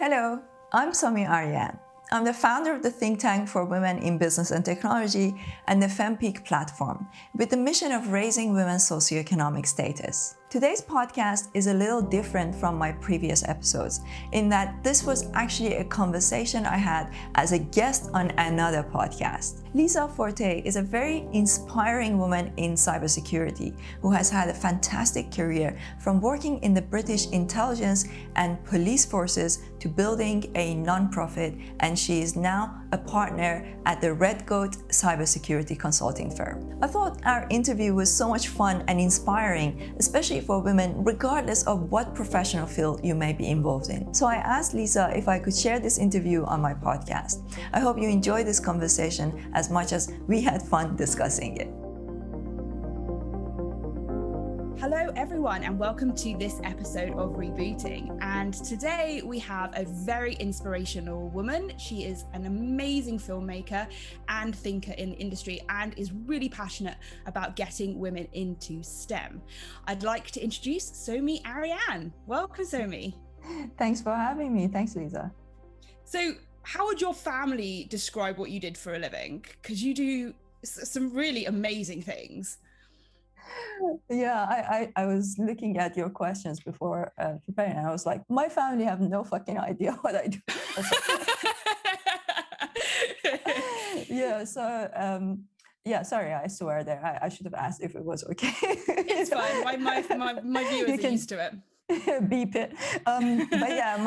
Hello, I'm Somi Arian. I'm the founder of the think tank for women in business and technology and the FemPeak platform, with the mission of raising women's socioeconomic status. Today's podcast is a little different from my previous episodes in that this was actually a conversation I had as a guest on another podcast. Lisa Forte is a very inspiring woman in cybersecurity who has had a fantastic career from working in the British intelligence and police forces to building a non-profit, and she is now a partner at the Red Goat cybersecurity consulting firm. I thought our interview was so much fun and inspiring, especially for women, regardless of what professional field you may be involved in. So I asked Lisa if I could share this interview on my podcast. I hope you enjoy this conversation as much as we had fun discussing it. Hello everyone and welcome to this episode of Rebooting, and today we have a very inspirational woman. She is an amazing filmmaker and thinker in the industry and is really passionate about getting women into STEM. I'd like to introduce Somi Arian. Welcome, Somi. Thanks for having me. Thanks, Lisa. So how would your family describe what you did for a living? Because you do some really amazing things. Yeah, I was looking at your questions before preparing, and I was like, my family have no fucking idea what I do. Yeah, sorry, I swear there. I should have asked if it was okay. It's fine. My viewers are used to it. Beep it. But yeah,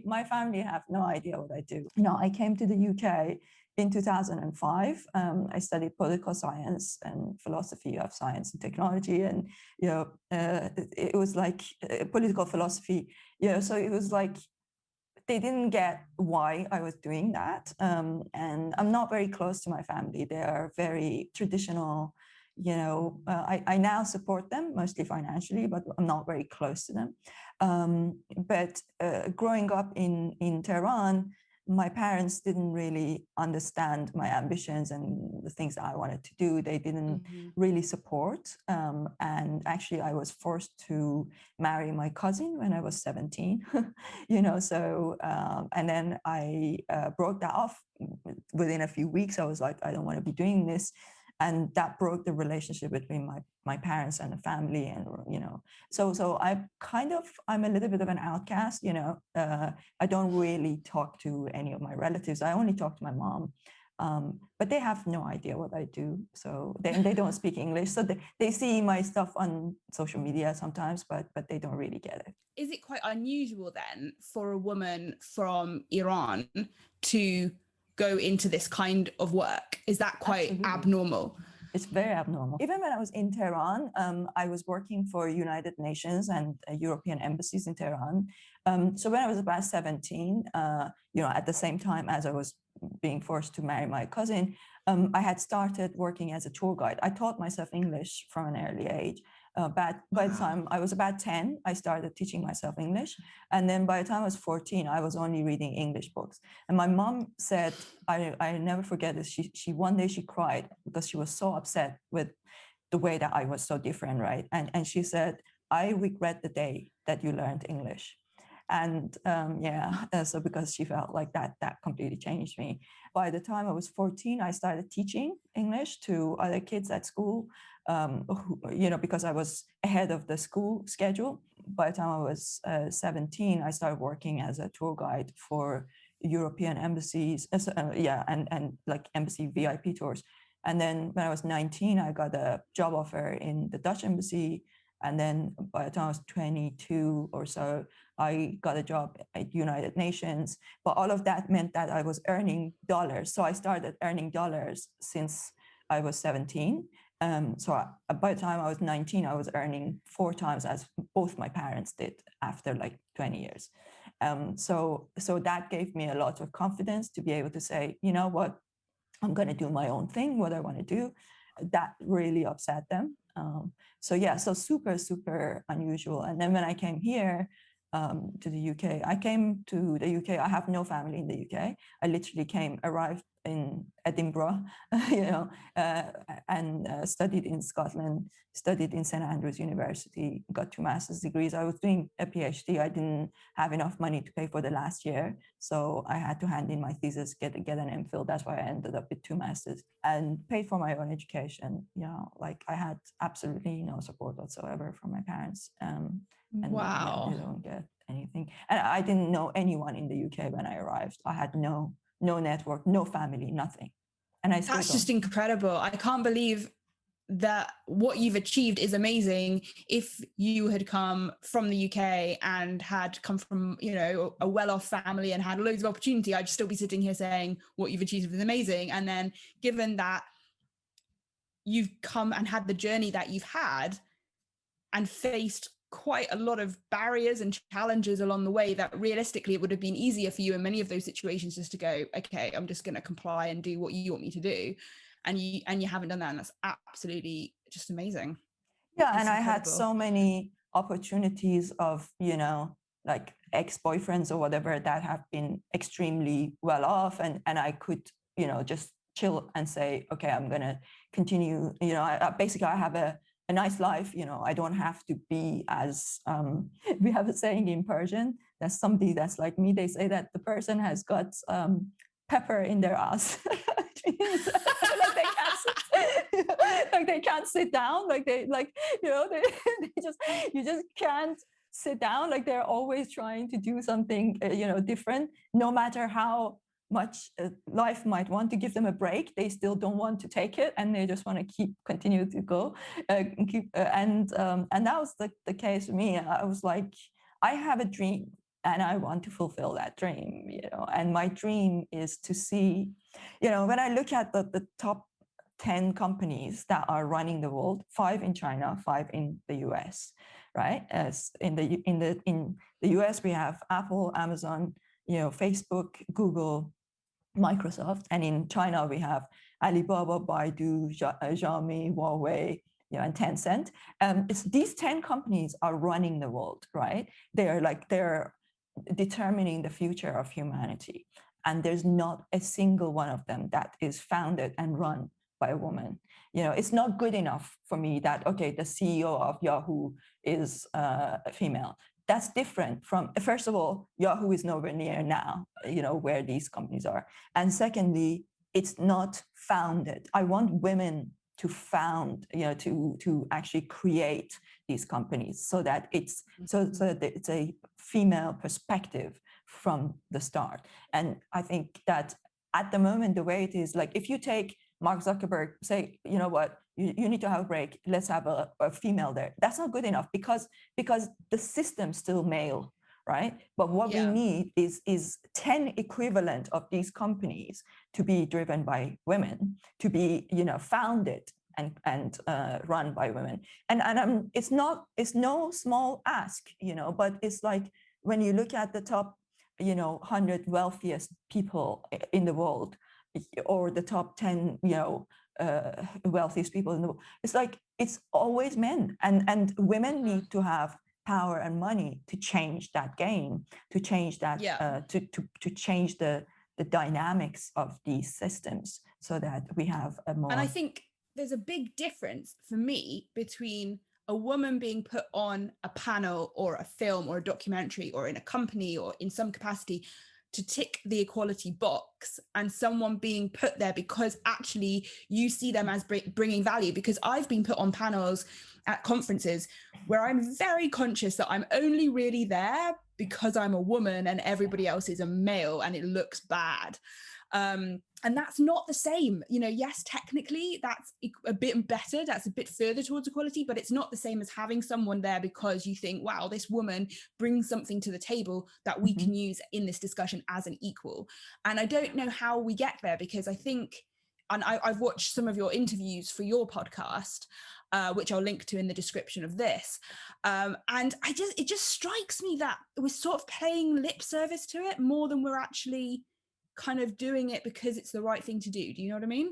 my family have no idea what I do. No, I came to the UK in 2005. I studied political science and philosophy of science and technology, and it was like political philosophy. So it was like they didn't get why I was doing that, and I'm not very close to my family. They are very traditional. I now support them mostly financially, but I'm not very close to them. But growing up in Tehran, my parents didn't really understand my ambitions and the things that I wanted to do. They didn't really support. And actually, I was forced to marry my cousin when I was 17, and then I broke that off within a few weeks. I was like, I don't want to be doing this. And that broke the relationship between my parents and the family, and so I'm a little bit of an outcast. I don't really talk to any of my relatives. I only talk to my mom, but they have no idea what I do. So they don't speak English, so they see my stuff on social media sometimes, but they don't really get it. Is it quite unusual then for a woman from Iran to go into this kind of work? Is that quite Absolutely. Abnormal? It's very abnormal. Even when I was in Tehran, I was working for United Nations and European embassies in Tehran. So when I was about 17, at the same time as I was being forced to marry my cousin, I had started working as a tour guide. I taught myself English from an early age. But by the time I was about 10, I started teaching myself English. And then by the time I was 14, I was only reading English books. And my mom said, I never forget this. She one day she cried because she was so upset with the way that I was so different, right? And she said, I regret the day that you learned English. And so because she felt like that completely changed me. By the time I was 14, I started teaching English to other kids at school, because I was ahead of the school schedule. By the time I was 17, I started working as a tour guide for European embassies, and like embassy VIP tours. And then when I was 19, I got a job offer in the Dutch embassy. And then by the time I was 22 or so, I got a job at United Nations. But all of that meant that I was earning dollars. So I started earning dollars since I was 17. By the time I was 19, I was earning 4 times as both my parents did after like 20 years. So that gave me a lot of confidence to be able to say, you know what, I'm going to do my own thing, what I want to do. That really upset them. So super, super unusual. And then when I came here, to the UK. I came to the UK. I have no family in the UK. I literally arrived in Edinburgh, and studied in Scotland, studied in St Andrews University, got 2 master's degrees. I was doing a PhD. I didn't have enough money to pay for the last year, so I had to hand in my thesis, get an MPhil. That's why I ended up with 2 masters and paid for my own education. Like I had absolutely no support whatsoever from my parents. And Wow. they don't get anything. And I didn't know anyone in the UK when I arrived. I had no network, no family, nothing. And That's just incredible. I can't believe that what you've achieved is amazing. If you had come from the UK and had come from, a well-off family and had loads of opportunity, I'd still be sitting here saying what you've achieved is amazing. And then given that you've come and had the journey that you've had and faced quite a lot of barriers and challenges along the way, that realistically it would have been easier for you in many of those situations just to go, okay, I'm just going to comply and do what you want me to do. And you haven't done that. And that's absolutely just amazing. Yeah. It's incredible. I had so many opportunities of, like ex-boyfriends or whatever that have been extremely well off. And I could, just chill and say, okay, I'm going to continue. Basically I have a nice life. I don't have to be as, we have a saying in Persian, that's somebody that's like me. They say that the person has got pepper in their ass. Like they can't sit down. Like they you just can't sit down. Like they're always trying to do something, different, no matter how much life might want to give them a break. They still don't want to take it, and they just want to continue to go. And that was the case for me. I was like, I have a dream, and I want to fulfill that dream. And my dream is to see, when I look at the top 10 companies that are running the world, 5 in China, 5 in the US, right? As in the US, we have Apple, Amazon, Facebook, Google, Microsoft, and in China we have Alibaba, Baidu, Xiaomi, Huawei, and Tencent. These 10 companies are running the world, right? They're determining the future of humanity, and there's not a single one of them that is founded and run by a woman. It's not good enough for me that, okay, the CEO of Yahoo is a female. That's different from, first of all, Yahoo is nowhere near now, where these companies are. And secondly, it's not founded. I want women to found, to actually create these companies so that it's a female perspective from the start. And I think that at the moment, the way it is, like if you take Mark Zuckerberg, say, you know what, you need to have a break, let's have a female there. That's not good enough because the system's still male, right? But what we need is 10 equivalent of these companies to be driven by women, to be, founded and run by women. And it's no small ask, but it's like when you look at the top, 100 wealthiest people in the world, or the top 10, wealthiest people in the world, it's like it's always men, and women need to have power and money to change that game, to change that, to change the dynamics of these systems, so that we have a more. And I think there's a big difference for me between a woman being put on a panel or a film or a documentary or in a company or in some capacity to tick the equality box, and someone being put there because actually you see them as bringing value. Because I've been put on panels at conferences where I'm very conscious that I'm only really there because I'm a woman and everybody else is a male, and it looks bad. And that's not the same. Yes, technically that's a bit better. That's a bit further towards equality, but it's not the same as having someone there because you think, wow, this woman brings something to the table that we can use in this discussion as an equal. And I don't know how we get there, because I think, and I've watched some of your interviews for your podcast, which I'll link to in the description of this. And it just strikes me that we're sort of paying lip service to it more than we're actually kind of doing it because it's the right thing to do. Do you know what I mean?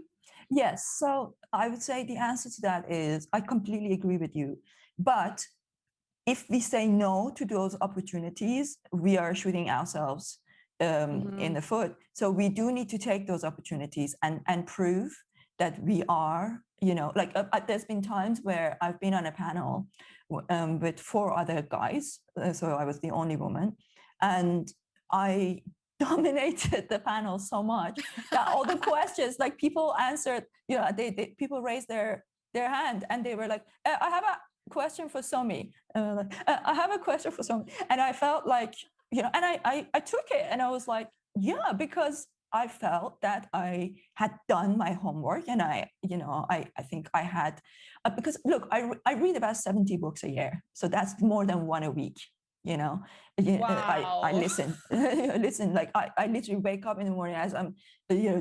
Yes. So I would say the answer to that is I completely agree with you. But if we say no to those opportunities, we are shooting ourselves in the foot. So we do need to take those opportunities and prove that we are, like there's been times where I've been on a panel with 4 other guys. So I was the only woman. And I dominated the panel so much that all the questions, like people answered, people raised their hand and they were like, I have a question for Somi. I have a question for Somi. And I felt like, and I took it and I was like, yeah, because I felt that I had done my homework and I think I had, because look, I read about 70 books a year. So that's more than one a week, Wow. I listen, listen, like I literally wake up in the morning as I'm,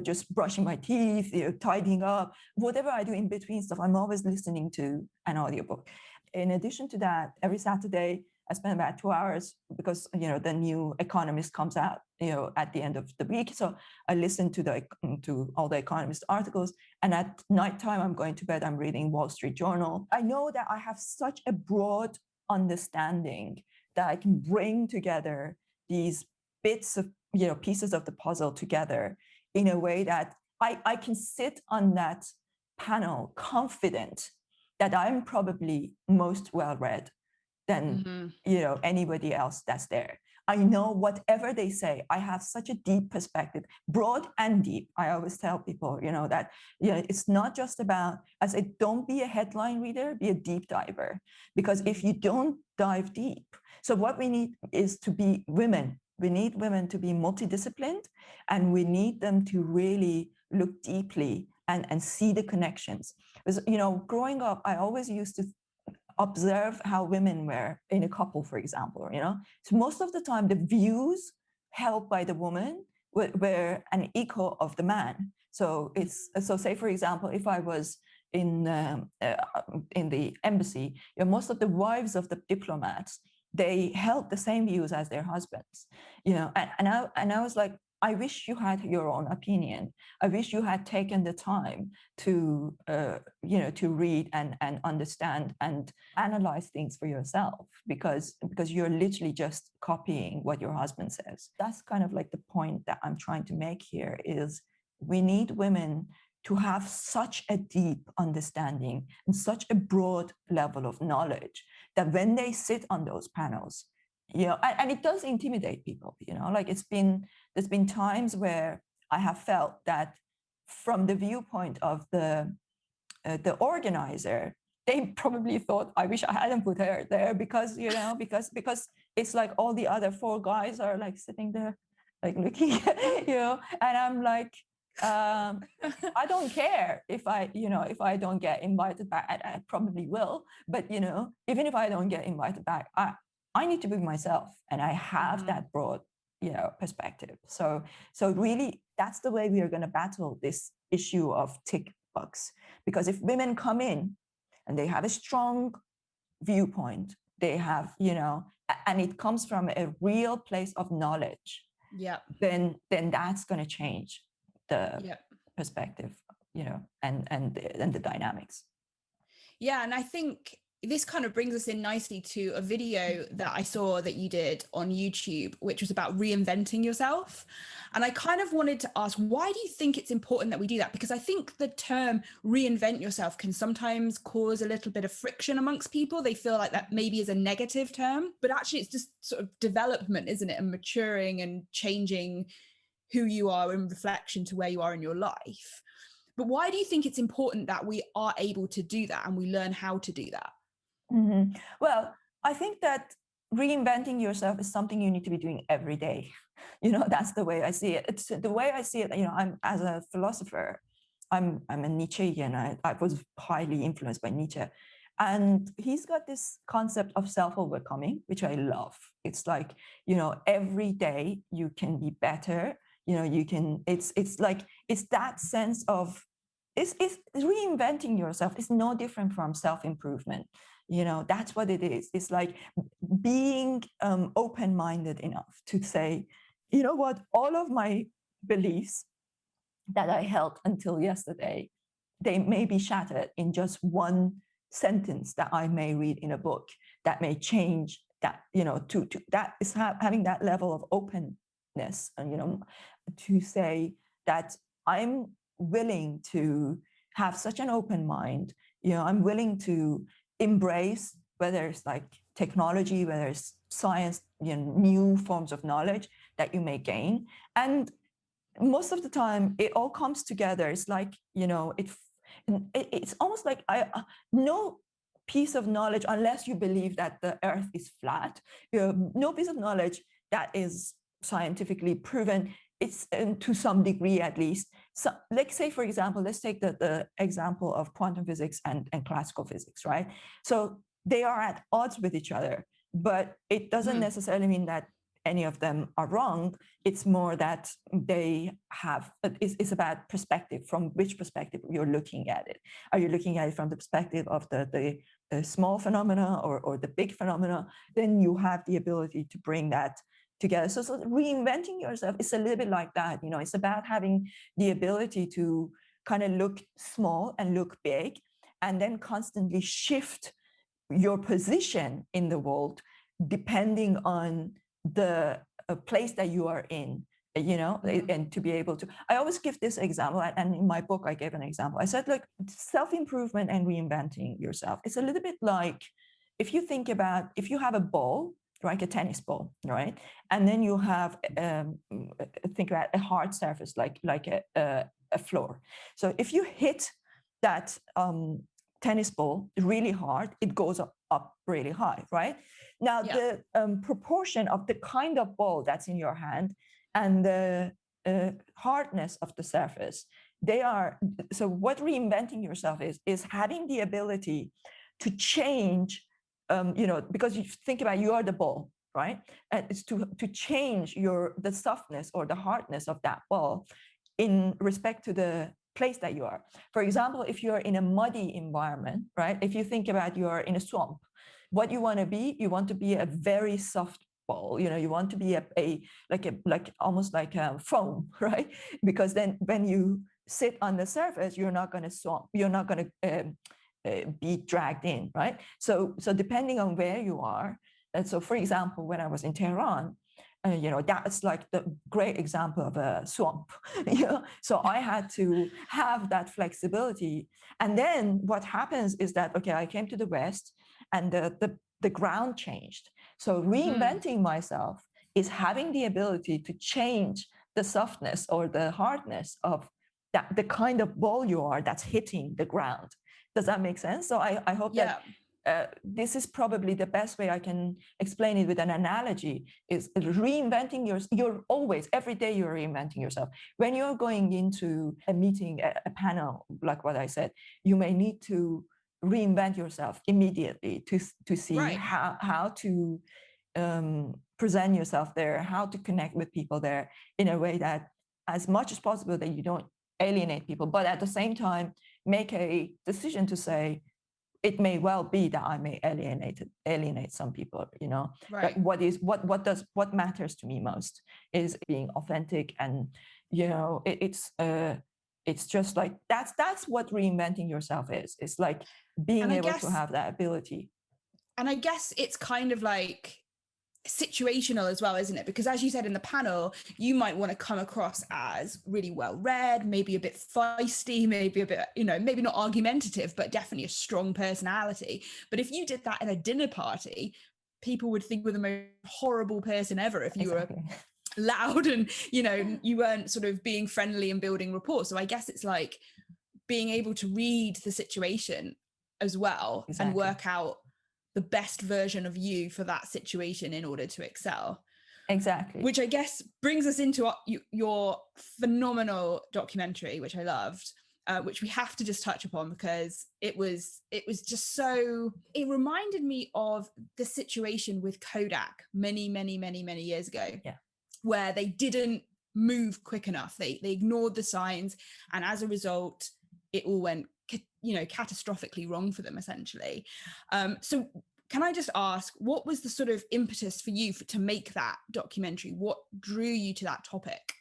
just brushing my teeth, tidying up, whatever I do in between stuff, I'm always listening to an audiobook. In addition to that, every Saturday, I spend about 2 hours because, the new Economist comes out, at the end of the week. So I listen to all the Economist articles. And at nighttime, I'm going to bed, I'm reading Wall Street Journal. I know that I have such a broad understanding that I can bring together these bits of, pieces of the puzzle together in a way that I can sit on that panel confident that I'm probably most well-read than, anybody else that's there. I know whatever they say, I have such a deep perspective, broad and deep. I always tell people, that, it's not just about, I say, don't be a headline reader, be a deep diver. Because if you don't dive deep, so what we need is to be women. We need women to be multidisciplined, and we need them to really look deeply and see the connections. Because, growing up, I always used to observe how women were in a couple, for example, So most of the time, the views held by the woman were an echo of the man. So say, for example, if I was in the embassy, most of the wives of the diplomats, they held the same views as their husbands, and I was like, I wish you had your own opinion. I wish you had taken the time to, to read and understand and analyze things for yourself, because you're literally just copying what your husband says. That's kind of like the point that I'm trying to make here is we need women to have such a deep understanding and such a broad level of knowledge that when they sit on those panels, and it does intimidate people, like there's been times where I have felt that from the viewpoint of the organizer, they probably thought, I wish I hadn't put her there because, because it's like all the other 4 guys are like sitting there, like looking, and I'm like, I don't care if I don't get invited back. I probably will, but even if I don't get invited back, I need to be myself, and I have that broad, perspective. So really, that's the way we are going to battle this issue of tick box. Because if women come in and they have a strong viewpoint, they have, and it comes from a real place of knowledge, then that's going to change the perspective, and the dynamics. Yeah, and I think this kind of brings us in nicely to a video that I saw that you did on YouTube, which was about reinventing yourself. And I kind of wanted to ask, why do you think it's important that we do that? Because I think the term reinvent yourself can sometimes cause a little bit of friction amongst people. They feel like that maybe is a negative term, but actually it's just sort of development, isn't it? And maturing and changing who you are in reflection to where you are in your life. But why do you think it's important that we are able to do that and we learn how to do that? Mm-hmm. Well, I think that reinventing yourself is something you need to be doing every day. That's the way I see it. It's the way I see it. I'm, as a philosopher, I'm a Nietzschean. I was highly influenced by Nietzsche, and he's got this concept of self-overcoming, which I love. It's like, every day you can be better. You can. It's like it's that sense of it's reinventing yourself. It's no different from self-improvement. That's what it is. It's like being open-minded enough to say, what, all of my beliefs that I held until yesterday, they may be shattered in just one sentence that I may read in a book that may change that, to that is having that level of openness, and, to say that I'm willing to have such an open mind. I'm willing to embrace, whether it's like technology, whether it's science, new forms of knowledge that you may gain. And most of the time it all comes together. It's like, it's almost like no piece of knowledge, unless you believe that the earth is flat, no piece of knowledge that is scientifically proven, it's to some degree at least. So let's say, for example, let's take the example of quantum physics and classical physics, right? So they are at odds with each other, but it doesn't necessarily mean that any of them are wrong. It's more that they have, it's about perspective, from which perspective you're looking at it. Are you looking at it from the perspective of the small phenomena or the big phenomena? Then you have the ability to bring that together. So reinventing yourself is a little bit like that. It's about having the ability to kind of look small and look big, and then constantly shift your position in the world depending on the place that you are in, and to be able to, I always give this example, and in my book I gave an example. I said, look, self-improvement and reinventing yourself, it's a little bit like, if you think about, if you have a ball, like a tennis ball, right? And then you have, think about a hard surface, like a floor. So if you hit that tennis ball really hard, it goes up really high, right? Now, the proportion of the kind of ball that's in your hand and the hardness of the surface, they are, so what reinventing yourself is having the ability to change, because you think about, you are the ball, right? And it's to change the softness or the hardness of that ball in respect to the place that you are. For example, if you're in a muddy environment, right? If you think about you're in a swamp, what you want to be a very soft ball. You want to be like almost like a foam, right? Because then when you sit on the surface, you're not going to swamp. You're not going to be dragged in, right? So depending on where you are. And so, for example, when I was in Tehran, that's like the great example of a swamp. So I had to have that flexibility. And then what happens is that, okay, I came to the West, and the ground changed. So reinventing myself is having the ability to change the softness or the hardness of that, the kind of ball you are that's hitting the ground. Does that make sense? So I hope that this is probably the best way I can explain it with an analogy, is reinventing you're always, every day you're reinventing yourself. When you're going into a meeting, a panel, like what I said, you may need to reinvent yourself immediately to see how to present yourself there, how to connect with people there in a way that, as much as possible, that you don't alienate people, but at the same time make a decision to say, it may well be that I may alienate some people, Right. What matters to me most is being authentic, and it's just like that's what reinventing yourself is. It's like being able to have that ability. And I guess it's kind of like situational as well, isn't it? Because as you said in the panel, you might want to come across as really well read, maybe a bit feisty, maybe a bit, maybe not argumentative, but definitely a strong personality. But if you did that in a dinner party, people would think you were the most horrible person ever if you were loud and, you weren't sort of being friendly and building rapport. So I guess it's like being able to read the situation as well and work out the best version of you for that situation in order to excel. Exactly. Which I guess brings us into your phenomenal documentary, which I loved, which we have to just touch upon because it was just so, it reminded me of the situation with Kodak many, many, many, many years ago, where they didn't move quick enough. They ignored the signs. And as a result, it all went catastrophically wrong for them, essentially. So can I just ask, what was the sort of impetus for you to make that documentary? What drew you to that topic?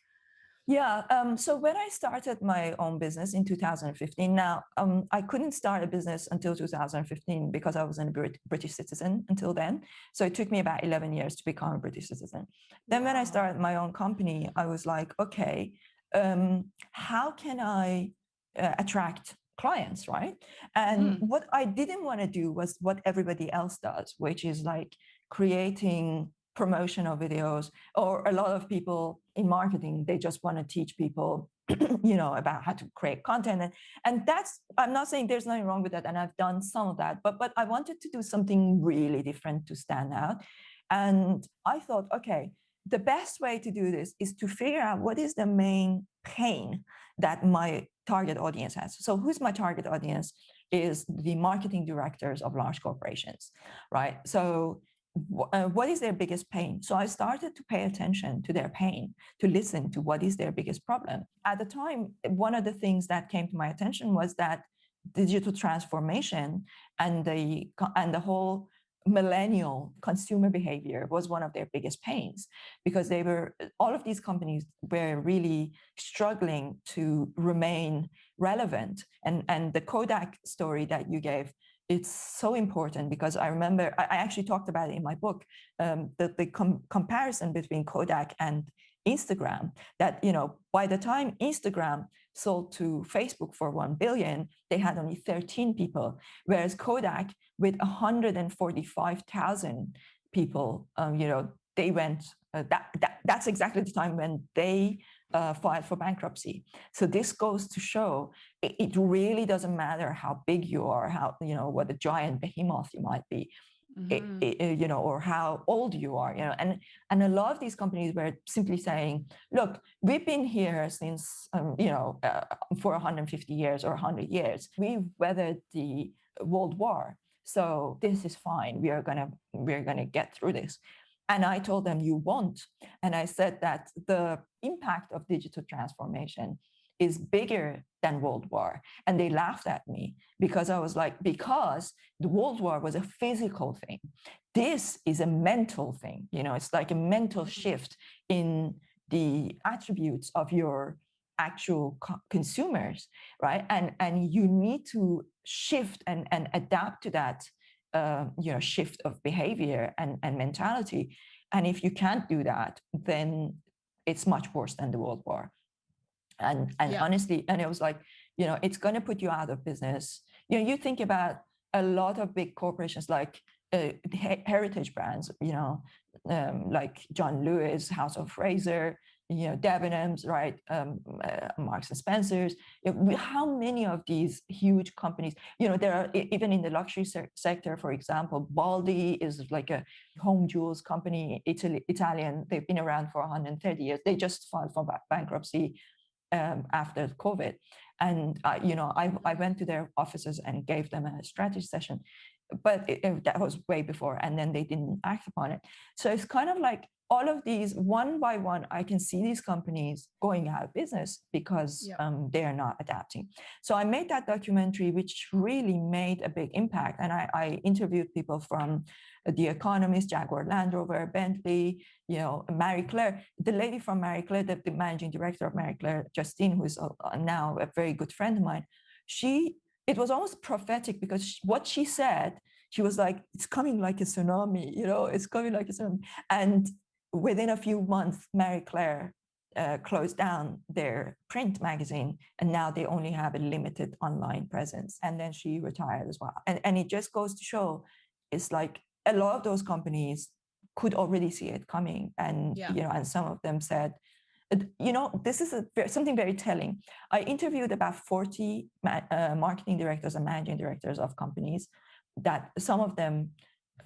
Yeah. So when I started my own business in 2015, now I couldn't start a business until 2015 because I wasn't a British citizen until then. So it took me about 11 years to become a British citizen. Then when I started my own company, I was like, okay, how can I attract clients, right? And what I didn't want to do was what everybody else does, which is like creating promotional videos, or a lot of people in marketing, they just want to teach people about how to create content, and that's, I'm not saying there's nothing wrong with that, and I've done some of that, but I wanted to do something really different to stand out. And I thought, okay, the best way to do this is to figure out what is the main pain that my target audience has. So who's my target audience? Is the marketing directors of large corporations, right? So what is their biggest pain? So I started to pay attention to their pain, to listen to what is their biggest problem. At the time, one of the things that came to my attention was that digital transformation and the whole millennial consumer behavior was one of their biggest pains, because all of these companies were really struggling to remain relevant. And the Kodak story that you gave, it's so important, because I remember I actually talked about it in my book, the comparison between Kodak and Instagram, that by the time Instagram sold to Facebook for 1 billion, they had only 13 people, whereas Kodak, with 145,000 people, they went, that's exactly the time when they filed for bankruptcy. So this goes to show it really doesn't matter how big you are, how what a giant behemoth you might be, or how old you are, and a lot of these companies were simply saying, look, we've been here since for 150 years or 100 years. We've weathered the World War, so this is fine. We're gonna get through this. And I told them, you won't. And I said that the impact of digital transformation is bigger than World War. And they laughed at me, because I was like, because the World War was a physical thing. This is a mental thing. It's like a mental shift in the attributes of your actual consumers, right? And you need to shift and adapt to that shift of behavior and mentality. And if you can't do that, then it's much worse than the World War. And honestly, and it was like, it's going to put you out of business. You think about a lot of big corporations, like heritage brands, like John Lewis, House of Fraser, Debenhams, right? Marks and Spencers. How many of these huge companies, there are, even in the luxury sector, for example, Baldi is like a home jewels company, Italian. They've been around for 130 years. They just filed for bankruptcy after COVID. And, I went to their offices and gave them a strategy session, but that was way before, and then they didn't act upon it. So it's kind of like all of these, one by one, I can see these companies going out of business because they are not adapting. So I made that documentary, which really made a big impact. And I interviewed people from The Economist, Jaguar Land Rover, Bentley, Marie Claire, the lady from Marie Claire, the managing director of Marie Claire, Justine, who's now a very good friend of mine. It was almost prophetic, because what she said, she was like, it's coming like a tsunami, it's coming like a tsunami. And within a few months, Marie Claire closed down their print magazine, and now they only have a limited online presence. And then she retired as well. And it just goes to show, it's like a lot of those companies could already see it coming. And, and some of them said, this is something very telling. I interviewed about 40 marketing directors and managing directors of companies, that some of them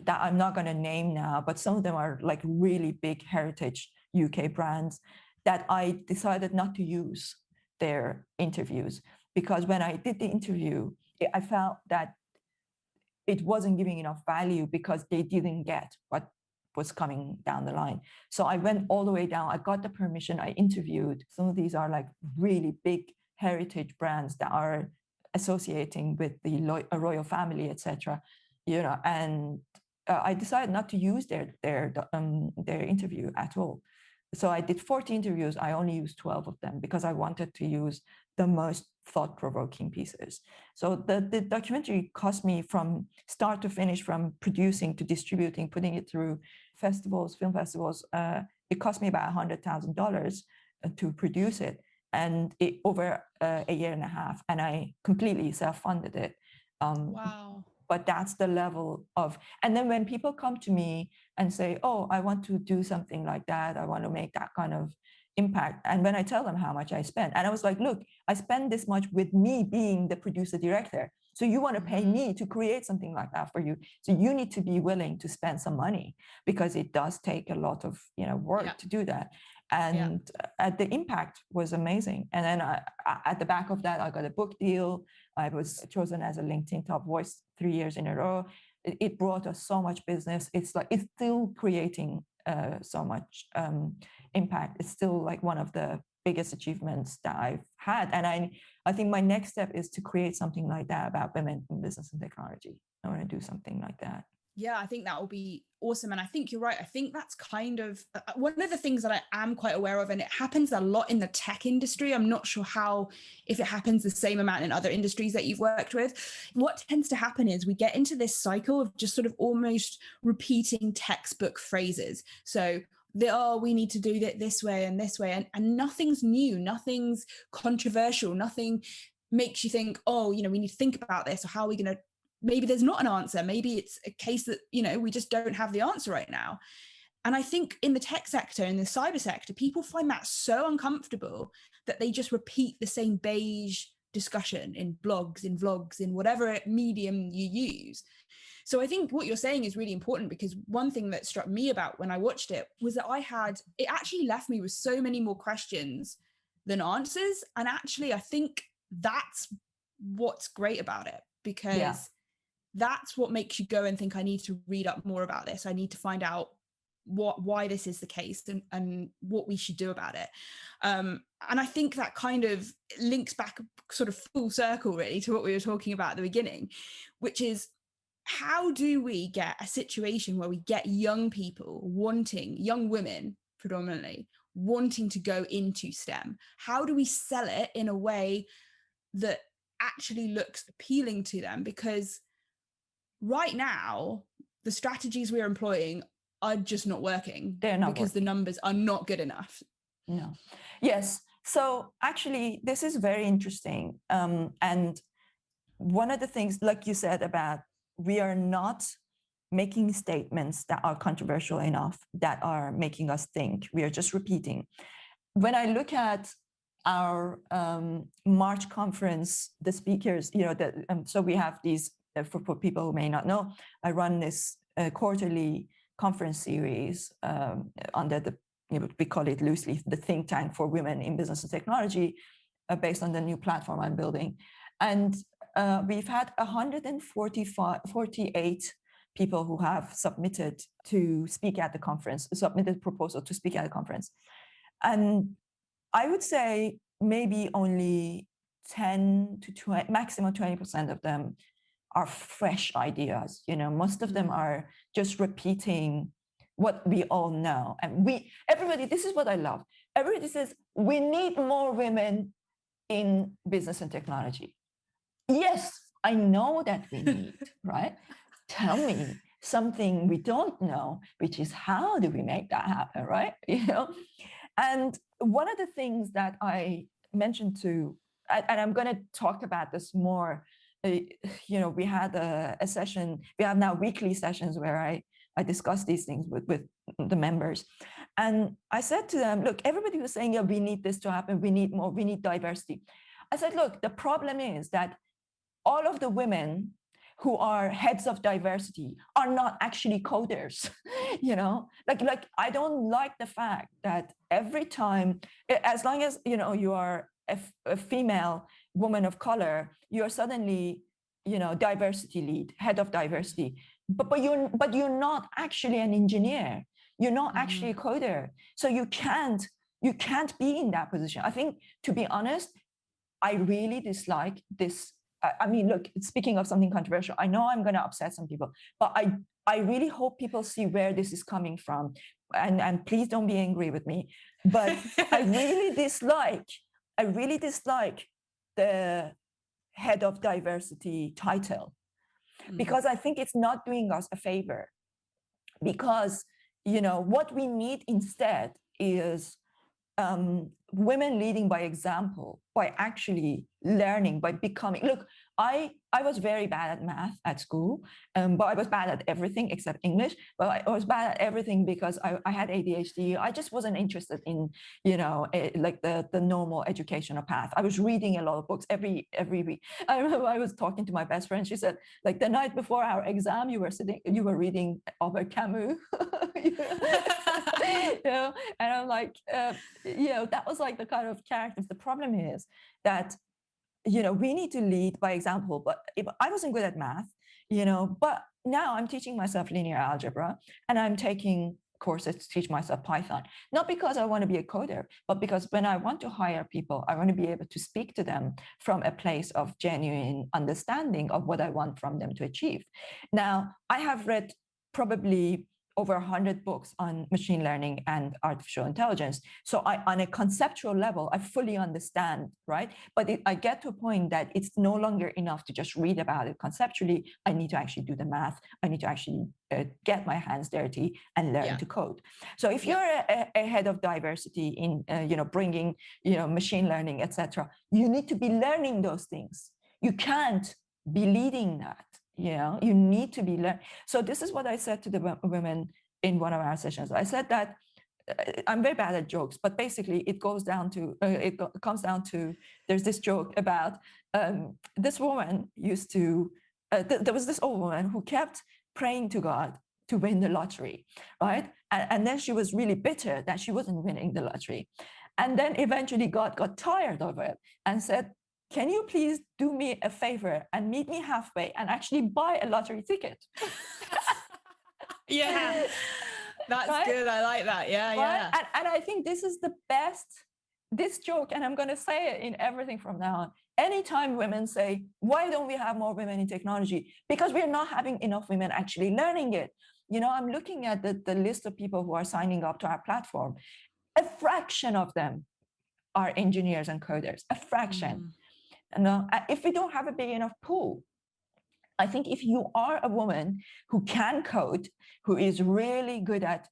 that I'm not going to name now, but some of them are like really big heritage UK brands, that I decided not to use their interviews, because when I did the interview, I felt that it wasn't giving enough value, because they didn't get what was coming down the line. So I went all the way down. I got the permission. I interviewed. Some of these are like really big heritage brands that are associating with the royal family, etc. And I decided not to use their interview at all. So I did 40 interviews. I only used 12 of them because I wanted to use the most thought-provoking pieces. So the documentary cost me from start to finish, from producing to distributing, putting it through festivals, film festivals. It cost me about $100,000 to produce it, and it over a year and a half, and I completely self-funded it. Wow. But that's the level of, and then when people come to me and say, oh, I want to do something like that, I want to make that kind of impact. And when I tell them how much I spend, and I was like, look, I spend this much with me being the producer director. So you want to pay me to create something like that for you. So you need to be willing to spend some money, because it does take a lot of work to do that. And the impact was amazing. And then at the back of that, I got a book deal. I was chosen as a LinkedIn top voice 3 years in a row. It brought us so much business. It's still creating so much impact. It's still like one of the biggest achievements that I've had. And I think my next step is to create something like that about women in business and technology. I want to do something like that. Yeah, I think that will be awesome. And I think you're right. I think that's kind of one of the things that I am quite aware of, and it happens a lot in the tech industry. I'm not sure if it happens the same amount in other industries that you've worked with. What tends to happen is we get into this cycle of just sort of almost repeating textbook phrases. So we need to do it this way and this way. And nothing's new, nothing's controversial, nothing makes you think, oh, we need to think about this, or how are we going to, maybe there's not an answer. Maybe it's a case that, we just don't have the answer right now. And I think in the tech sector, in the cyber sector, people find that so uncomfortable that they just repeat the same beige discussion in blogs, in vlogs, in whatever medium you use. So I think what you're saying is really important, because one thing that struck me about when I watched it was that it actually left me with so many more questions than answers. And actually, I think that's what's great about it, because that's what makes you go and think, I need to read up more about this. I need to find out why this is the case, and what we should do about it. And I think that kind of links back sort of full circle really to what we were talking about at the beginning, which is, how do we get a situation where we get young women predominantly, wanting to go into STEM? How do we sell it in a way that actually looks appealing to them? Because right now, the strategies we're employing are just not working. They're not because working. The numbers are not good enough. No. Yes. So actually, this is very interesting. And one of the things, like you said, about we are not making statements that are controversial enough, that are making us think. We are just repeating. When I look at our March conference, the speakers, so we have these, for people who may not know, I run this quarterly conference series under the, we call it loosely the think tank for women in business and technology, based on the new platform I'm building. And we've had 148 people who have submitted to speak at the conference, submitted proposal to speak at the conference. And I would say maybe only 10 to 20, maximum 20% of them are fresh ideas. Most of them are just repeating what we all know. And everybody, this is what I love. Everybody says, we need more women in business and technology. Yes, I know that we need, right? Tell me something we don't know, which is, how do we make that happen, right? And one of the things that I mentioned to, and I'm going to talk about this more, we had a session, we have now weekly sessions where I discuss these things with the members. And I said to them, look, everybody was saying, yeah, we need this to happen. We need more, we need diversity. I said, look, the problem is that all of the women who are heads of diversity are not actually coders. Like I don't like the fact that every time, as long as you are a female woman of color, you're suddenly diversity lead, head of diversity, but you're not actually an engineer, you're not actually a coder, so you can't be in that position. I think, to be honest, I really dislike this. I mean, look, speaking of something controversial, I know I'm going to upset some people, but I really hope people see where this is coming from. and please don't be angry with me, but I really dislike the head of diversity title, because I think it's not doing us a favor. Because, what we need instead is women leading by example, by actually learning, by becoming. Look, I was very bad at math at school, but I was bad at everything except English. But I was bad at everything because I had ADHD. I just wasn't interested in, like the normal educational path. I was reading a lot of books every week. I remember I was talking to my best friend. She said, like, the night before our exam, you were reading Albert Camus. And I'm like, that was like the kind of characters. The problem is that, we need to lead by example. But if I wasn't good at math, but now I'm teaching myself linear algebra, and I'm taking courses to teach myself Python, not because I want to be a coder, but because when I want to hire people, I want to be able to speak to them from a place of genuine understanding of what I want from them to achieve. Now, I have read probably over 100 books on machine learning and artificial intelligence. So on a conceptual level, I fully understand, right? But I get to a point that it's no longer enough to just read about it conceptually. I need to actually do the math. I need to actually get my hands dirty and learn to code. So if you're a head of diversity in, bringing, machine learning, etc., you need to be learning those things. You can't be leading that. You need to be learned. So this is what I said to the women in one of our sessions. I said that I'm very bad at jokes, but basically it comes down to there's this joke about this woman used to there was this old woman who kept praying to God to win the lottery, right? And then she was really bitter that she wasn't winning the lottery, and then eventually God got tired of it and said, can you please do me a favor and meet me halfway and actually buy a lottery ticket? Yeah, that's right? Good. I like that. Yeah, right? Yeah. And I think this is the best, this joke, and I'm going to say it in everything from now on. Anytime women say, why don't we have more women in technology? Because we're not having enough women actually learning it. I'm looking at the list of people who are signing up to our platform. A fraction of them are engineers and coders, a fraction. And if we don't have a big enough pool, I think if you are a woman who can code, who is really good at,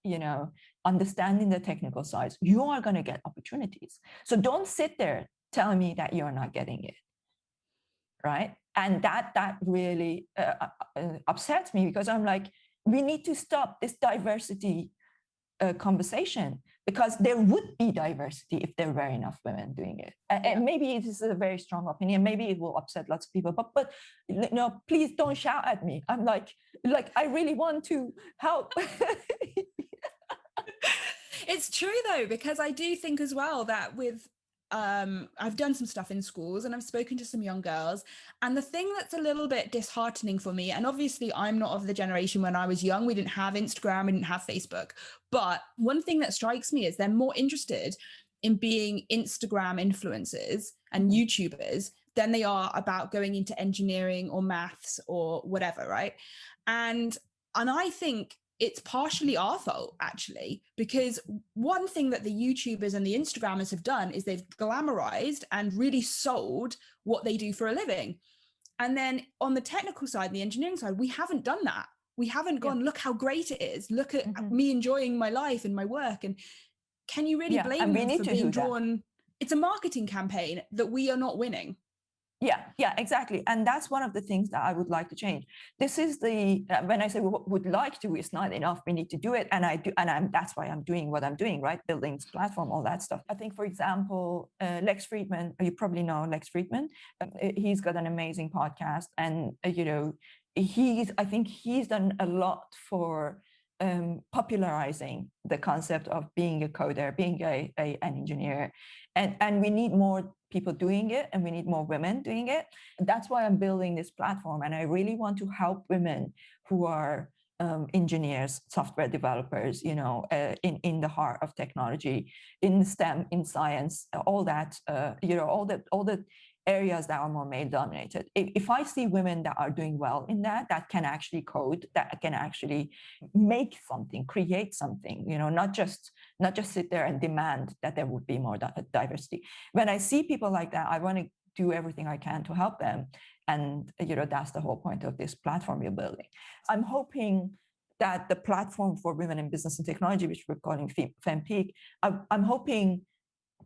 understanding the technical sides, you are going to get opportunities. So don't sit there telling me that you're not getting it, right? And that really upsets me, because I'm like, we need to stop this diversity conversation, because there would be diversity if there were enough women doing it. And maybe it is a very strong opinion, maybe it will upset lots of people, but no, please don't shout at me. I'm like I really want to help. It's true though, because I do think as well that with I've done some stuff in schools and I've spoken to some young girls, and the thing that's a little bit disheartening for me, and obviously I'm not of the generation when I was young, we didn't have Instagram, we didn't have Facebook, but one thing that strikes me is they're more interested in being Instagram influencers and YouTubers than they are about going into engineering or maths or whatever, right? And I think it's partially our fault, actually, because one thing that the YouTubers and the Instagrammers have done is they've glamorized and really sold what they do for a living. And then on the technical side, the engineering side, we haven't done that. We haven't gone, look how great it is. Look at me enjoying my life and my work. And can you really blame them for being drawn? It's a marketing campaign that we are not winning. Yeah, exactly. And that's one of the things that I would like to change. This is when I say would like to, it's not enough. We need to do it. And I do. And that's why I'm doing what I'm doing, right? Building this platform, all that stuff. I think, for example, Lex Friedman, you probably know Lex Friedman. He's got an amazing podcast. And, I think he's done a lot for popularizing the concept of being a coder, being an engineer. And we need more people doing it, and we need more women doing it. That's why I'm building this platform. And I really want to help women who are engineers, software developers, in the heart of technology, in STEM, in science, all that, all the areas that are more male dominated. If I see women that are doing well in that can actually code, that can actually make something, create something, not just sit there and demand that there would be more diversity. When I see people like that, I want to do everything I can to help them. And, that's the whole point of this platform we're building. I'm hoping that the platform for women in business and technology, which we're calling FemPeak, I'm hoping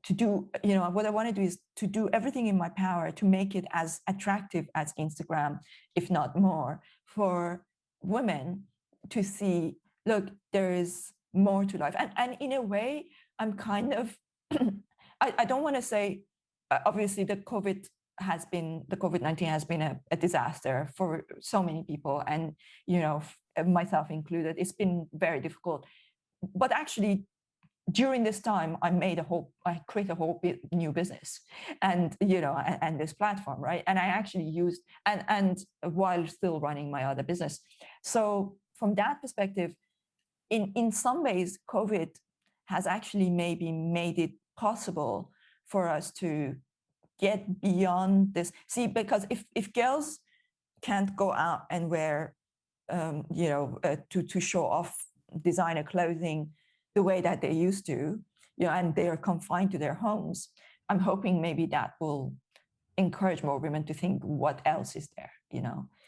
to do, what I want to do is to do everything in my power to make it as attractive as Instagram, if not more, for women to see, look, there is more to life. And in a way, I'm kind of, I don't want to say, obviously the COVID-19 has been a disaster for so many people, and, myself included. It's been very difficult. But actually, during this time, I created a whole new business, and and this platform, right? And I actually used and while still running my other business. So from that perspective, in some ways, COVID has actually maybe made it possible for us to get beyond this. See, because if girls can't go out and wear, to show off designer clothing the way that they used to, and they are confined to their homes, I'm hoping maybe that will encourage more women to think, what else is there?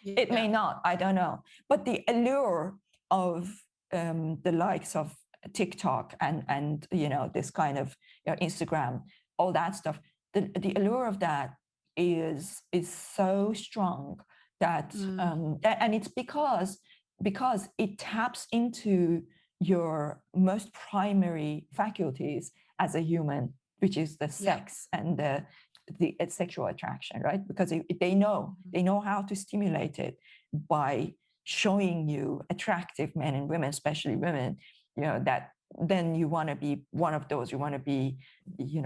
It may not, I don't know. But the allure of the likes of TikTok and this kind of Instagram, all that stuff, the allure of that is so strong that and it's because it taps into your most primary faculties as a human, which is the sex and the sexual attraction, right? Because they know how to stimulate it by showing you attractive men and women, especially women, that then you want to be one of those, you want to be,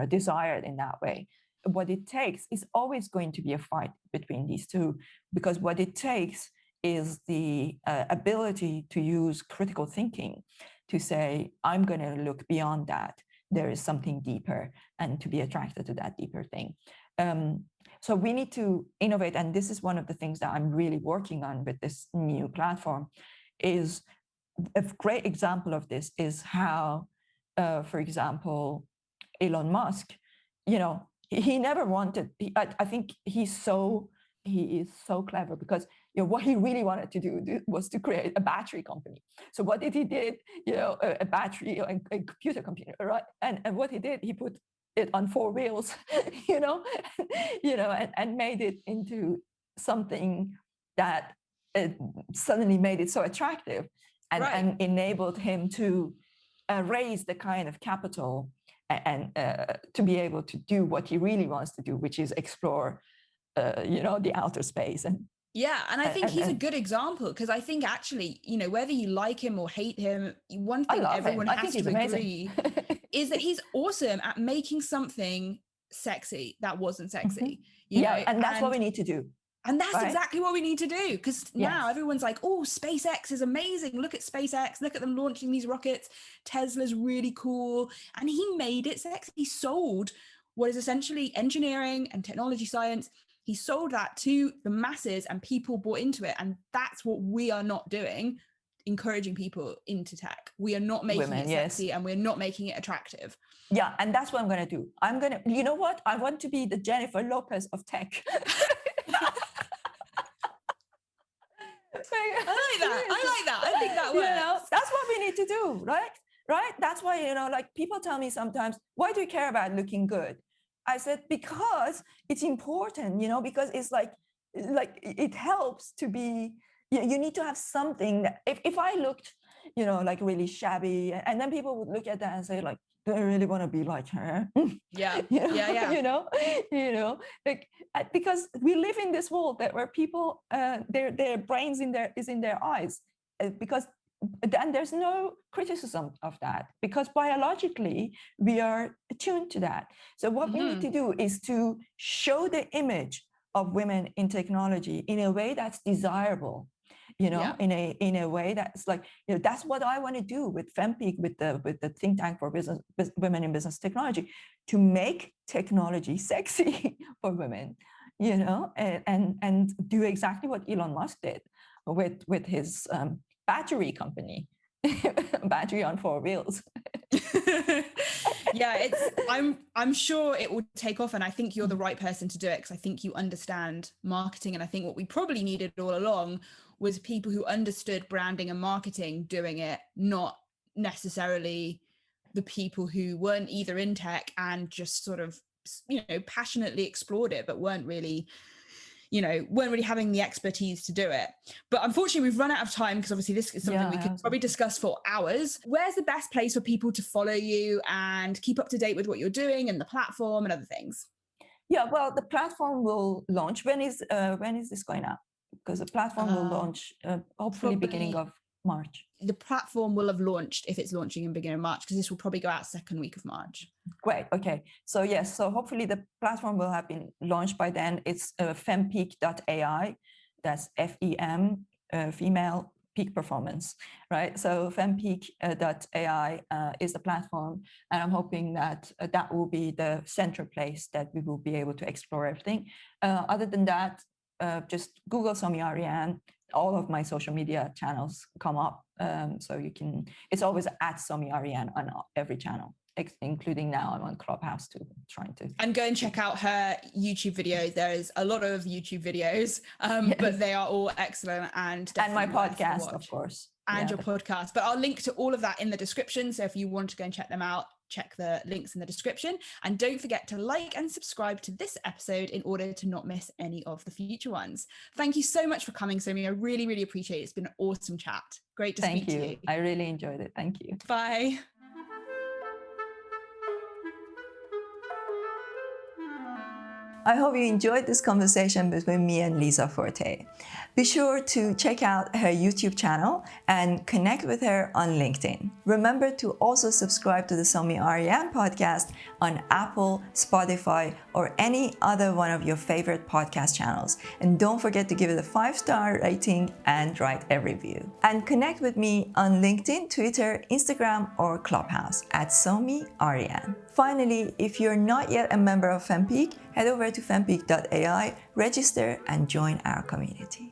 desired in that way. What it takes is always going to be a fight between these two, because what it takes is the ability to use critical thinking to say, I'm going to look beyond that. There is something deeper, and to be attracted to that deeper thing. So we need to innovate. And this is one of the things that I'm really working on with this new platform. Is a great example of this is how, for example, Elon Musk, he never wanted, I think he is so clever, because what he really wanted to do was to create a battery company. So what did he did? A battery, a computer company, right? And what he did, he put it on 4 wheels, and made it into something that suddenly made it so attractive, and enabled him to raise the kind of capital and to be able to do what he really wants to do, which is explore, the outer space. And I think he's a good example, because I think actually, whether you like him or hate him, one thing everyone has to agree is that he's awesome at making something sexy that wasn't sexy. And that's what we need to do. And that's exactly what we need to do, because now everyone's like, oh, SpaceX is amazing. Look at SpaceX. Look at them launching these rockets. Tesla's really cool. And he made it sexy. He sold what is essentially engineering and technology science. He sold that to the masses, and people bought into it. And that's what we are not doing, encouraging people into tech. We are not making it sexy, and we're not making it attractive. Yeah, and that's what I'm going to do. You know what? I want to be the Jennifer Lopez of tech. I like that. I think that works. That's what we need to do, right? That's why, like people tell me sometimes, why do you care about looking good? I said, because it's important, because it's like it helps to be, you need to have something that if I looked, like really shabby, and then people would look at that and say, like, do I really want to be like her? Like, because we live in this world where people, their brains is in their eyes, because then there's no criticism of that, because biologically we are attuned to that. So what we need to do is to show the image of women in technology in a way that's desirable, know, in a way that's like, you know, that's what I want to do with FemPeak, with the think tank for women in business technology, to make technology sexy for women, you know, and do exactly what Elon Musk did with his battery company, battery on 4 wheels. Yeah, I'm sure it will take off, and I think you're the right person to do it, because I think you understand marketing, and I think what we probably needed all along was people who understood branding and marketing doing it, not necessarily the people who weren't either in tech and just sort of, you know, passionately explored it, but weren't really having the expertise to do it. But unfortunately, we've run out of time, because obviously this is something we could probably discuss for hours. Where's the best place for people to follow you and keep up to date with what you're doing and the platform and other things? Yeah, well, the platform will launch. When is this going out? Because the platform will launch hopefully beginning of March. The platform will have launched, if it's launching in beginning of March, because this will probably go out second week of March. Great. Okay. So yes, so hopefully the platform will have been launched by then. It's FemPeak.ai. That's FEM, female peak performance, right? So FemPeak.ai is the platform, and I'm hoping that that will be the central place that we will be able to explore everything. Other than that, just Google Somi Arian. All of my social media channels come up, so you can. It's always at Somi Arian on every channel, including now I'm on Clubhouse too, trying to. And go and check out her YouTube videos. There is a lot of YouTube videos, yes, but they are all excellent, and my podcast, of course, and your podcast. But I'll link to all of that in the description. So if you want to go and check them out, check the links in the description, and don't forget to like and subscribe to this episode in order to not miss any of the future ones. Thank you so much for coming, Somi. I really, really appreciate it. It's been an awesome chat. Great to speak to you. I really enjoyed it. Thank you. Bye. I hope you enjoyed this conversation between me and Lisa Forte. Be sure to check out her YouTube channel and connect with her on LinkedIn. Remember to also subscribe to the Somi Arian podcast on Apple, Spotify, or any other one of your favorite podcast channels. And don't forget to give it a 5-star rating and write a review. And connect with me on LinkedIn, Twitter, Instagram, or Clubhouse at Somi Arian. Finally, if you're not yet a member of FemPeak, head over to FemPeak.ai, register, and join our community.